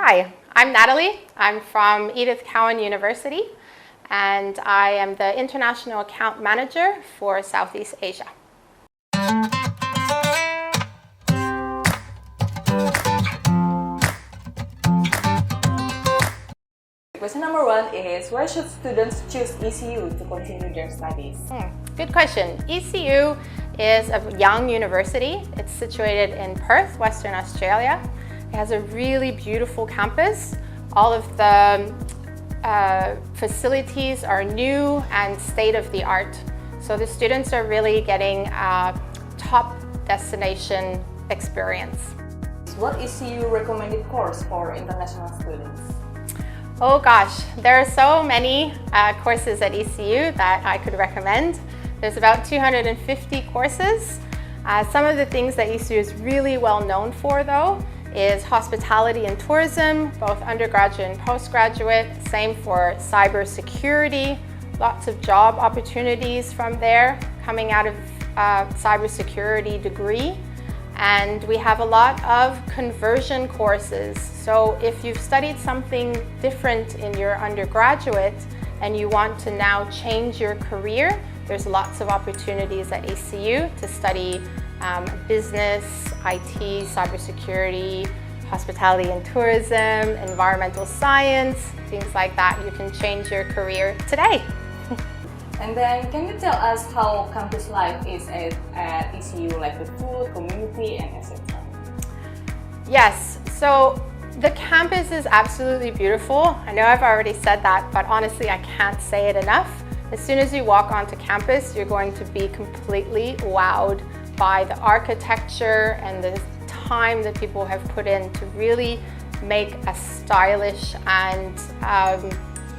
Hi, I'm Natalie. I'm from Edith Cowan University, and I am the International Account Manager for Southeast Asia. Question number 1 is, why should students choose ECU to continue their studies? Good question. ECU is a young university. It's situated in Perth, Western Australia. It has a really beautiful campus. All of the facilities are new and state-of-the-art. So the students are really getting a top destination experience. What ECU recommended course for international students? Oh gosh, there are so many courses at ECU that I could recommend. There's about 250 courses. Some of the things that ECU is really well known for though is hospitality and tourism, both undergraduate and postgraduate. Same for cybersecurity, lots of job opportunities from there coming out of cybersecurity degree. And we have a lot of conversion courses. So if you've studied something different in your undergraduate and you want to now change your career, there's lots of opportunities at ECU to study business, IT, cybersecurity, hospitality and tourism, environmental science, things like that. You can change your career today. And then, can you tell us how campus life is at ECU, like the food, community, and etc.? Yes, so the campus is absolutely beautiful. I know I've already said that, but honestly, I can't say it enough. As soon as you walk onto campus, you're going to be completely wowed by the architecture and the time that people have put in to really make a stylish and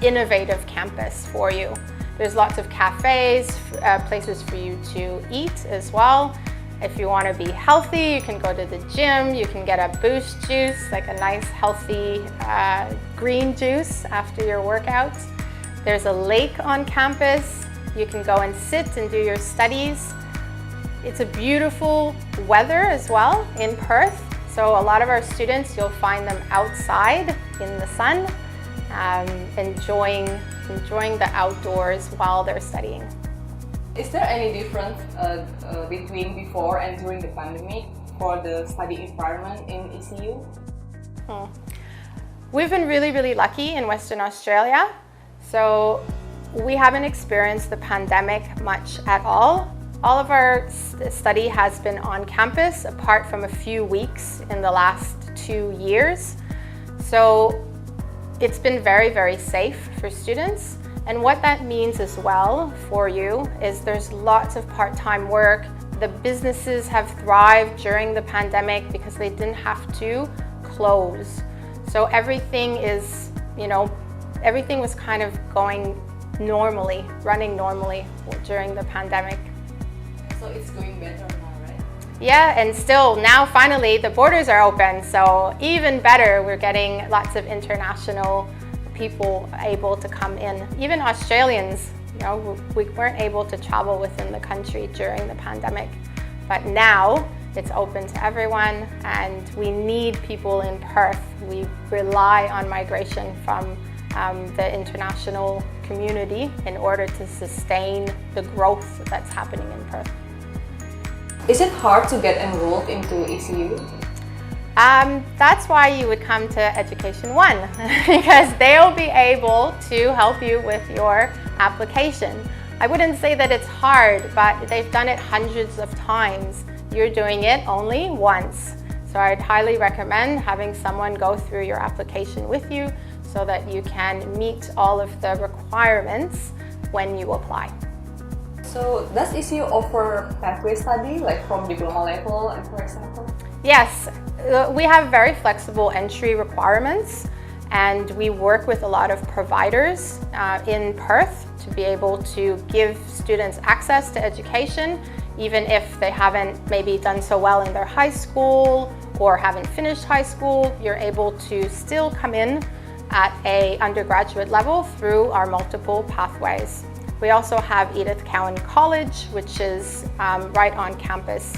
innovative campus for you. There's lots of cafes, places for you to eat as well. If you want to be healthy, you can go to the gym, you can get a boost juice, like a nice healthy green juice after your workouts. There's a lake on campus. You can go and sit and do your studies. It's a beautiful weather as well in Perth. So a lot of our students, you'll find them outside in the sun, enjoying the outdoors while they're studying. Is there any difference between before and during the pandemic for the study environment in ECU? We've been really lucky in Western Australia. So we haven't experienced the pandemic much at all. All of our study has been on campus apart from a few weeks in the last 2 years. So it's been very safe for students. And what that means as well for you is there's lots of part-time work. The businesses have thrived during the pandemic because they didn't have to close. So everything is, everything was kind of going normally, running normally during the pandemic. So it's going better now, right? Yeah, and still now finally the borders are open, so even better, we're getting lots of international people able to come in. Even Australians, we weren't able to travel within the country during the pandemic, but now it's open to everyone and we need people in Perth. We rely on migration from the international community in order to sustain the growth that's happening in Perth. Is it hard to get enrolled into ECU? That's why you would come to Education One because they'll be able to help you with your application. I wouldn't say that it's hard, but they've done it hundreds of times. You're doing it only once. So I'd highly recommend having someone go through your application with you so that you can meet all of the requirements when you apply. So does ECU offer pathway study, like from diploma level, for example? Yes, we have very flexible entry requirements and we work with a lot of providers in Perth to be able to give students access to education, even if they haven't maybe done so well in their high school or haven't finished high school. You're able to still come in at an undergraduate level through our multiple pathways. We also have Edith Cowan College, which is right on campus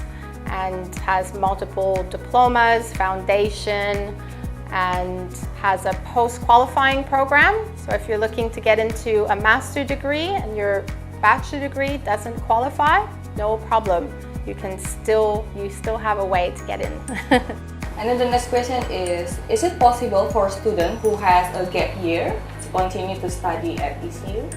and has multiple diplomas, foundation, and has a post-qualifying program. So if you're looking to get into a master's degree and your bachelor degree doesn't qualify, no problem. You still have a way to get in. And then the next question is it possible for a student who has a gap year to continue to study at ECU?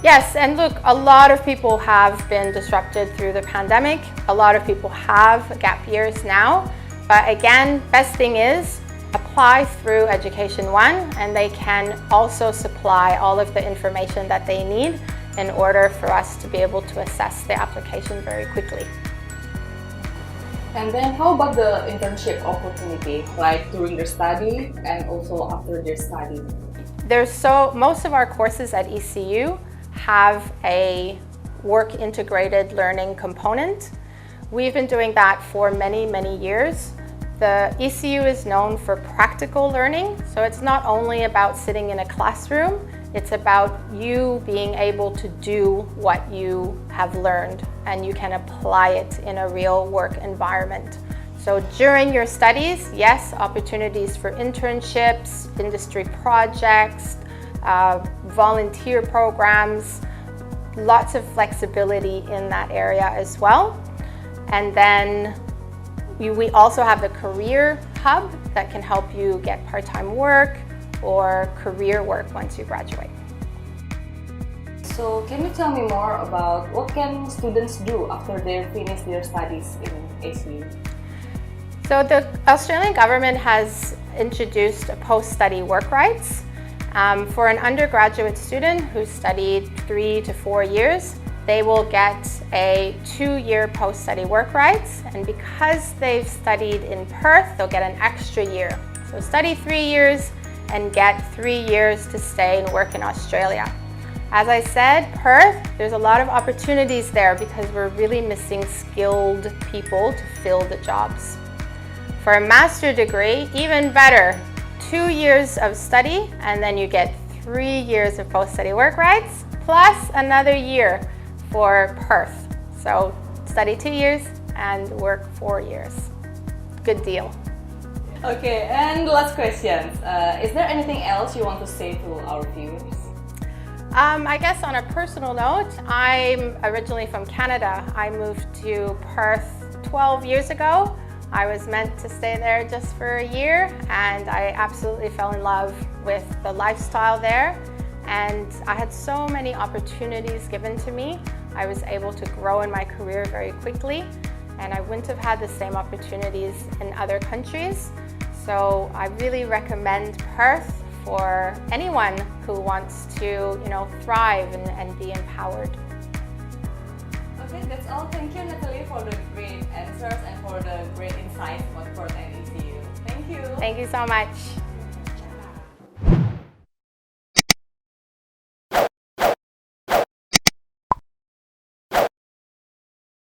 Yes, and look, a lot of people have been disrupted through the pandemic. A lot of people have gap years now. But again, best thing is apply through Education One, and they can also supply all of the information that they need in order for us to be able to assess the application very quickly. And then how about the internship opportunity, like during their study and also after their study? Most of our courses at ECU have a work integrated learning component. We've been doing that for many, many years. The ECU is known for practical learning, so it's not only about sitting in a classroom, it's about you being able to do what you have learned and you can apply it in a real work environment. So during your studies, yes, opportunities for internships, industry projects, volunteer programs, lots of flexibility in that area as well. And then we also have the career hub that can help you get part-time work or career work once you graduate. So can you tell me more about what can students do after they finish their studies in ACU? So the Australian government has introduced a post-study work rights. For an undergraduate student who studied 3 to 4 years, they will get a 2-year post-study work rights, and because they've studied in Perth, they'll get an extra year. So study 3 years and get 3 years to stay and work in Australia. As I said, Perth, there's a lot of opportunities there because we're really missing skilled people to fill the jobs. For a master's degree, even better, 2 years of study and then you get 3 years of post-study work rights plus another year for Perth. So study 2 years and work 4 years. Good deal. Okay, and last question. Is there anything else you want to say to our viewers? I guess on a personal note, I'm originally from Canada. I moved to Perth 12 years ago. I was meant to stay there just for a year and I absolutely fell in love with the lifestyle there. And I had so many opportunities given to me. I was able to grow in my career very quickly and I wouldn't have had the same opportunities in other countries. So I really recommend Perth for anyone who wants to, thrive and be empowered. Okay, that's all. Thank you, Natalie, for the great answers and for the great insights about Perth and ECU. Thank you. Thank you so much.